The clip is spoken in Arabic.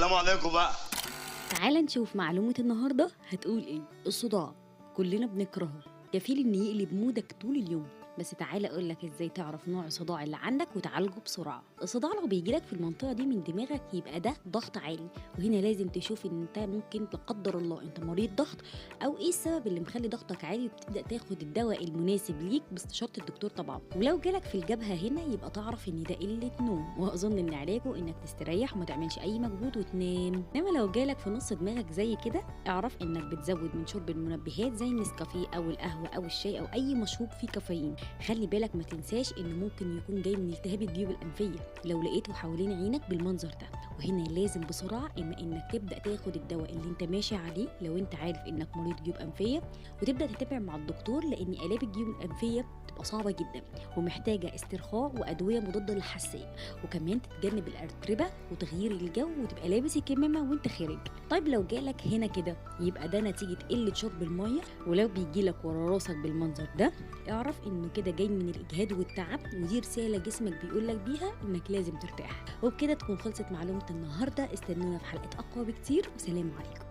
السلام عليكم بقى. تعال نشوف معلومة النهاردة هتقول ايه. الصداع كلنا بنكرهه، كفيل ان يقلب مودك طول اليوم. بس تعالى اقولك ازاي تعرف نوع الصداع اللي عندك وتعالجه بسرعة. الصداع لو بيجيلك في المنطقة دي من دماغك يبقى ده ضغط عالي، وهنا لازم تشوف ان انت ممكن لا قدر الله انت مريض ضغط، او ايه السبب اللي مخلي ضغطك عالي، وبتبدا تاخد الدواء المناسب ليك باستشارة الدكتور طبعا. ولو جالك في الجبهة هنا يبقى تعرف ان ده قلة نوم، واظن ان علاجه انك تستريح وما تعملش اي مجهود وتنام. انما لو جالك في نص دماغك زي كده اعرف انك بتزود من شرب المنبهات زي النسكافيه او القهوة او الشاي او اي مشروب فيه كافيين. خلي بالك ما تنساش انه ممكن يكون جاي من التهاب الجيوب الانفيه لو لقيته حوالين عينك بالمنظر ده. وهنا لازم بسرعه انك تبدا تاخد الدواء اللي انت ماشي عليه لو انت عارف انك مريض جيوب انفيه، وتبدا تتابع مع الدكتور، لان آلام الجيوب الانفيه بتبقى صعبه جدا ومحتاجه استرخاء وادويه مضاده للحساسيه، وكمان تتجنب الاتربه وتغيير الجو وتبقى لابس الكمامه وانت خارج. طيب لو جالك هنا كده يبقى ده نتيجه قله شرب الميه، ولو بيجيلك ورا راسك بالمنظر ده اعرف انه كده جاي من الاجهاد والتعب، ودي رساله جسمك بيقول لك بيها انك لازم ترتاح. وبكده تكون خلصت معلومه النهارده. استنونا في حلقه اقوى بكتير، وسلام عليكم.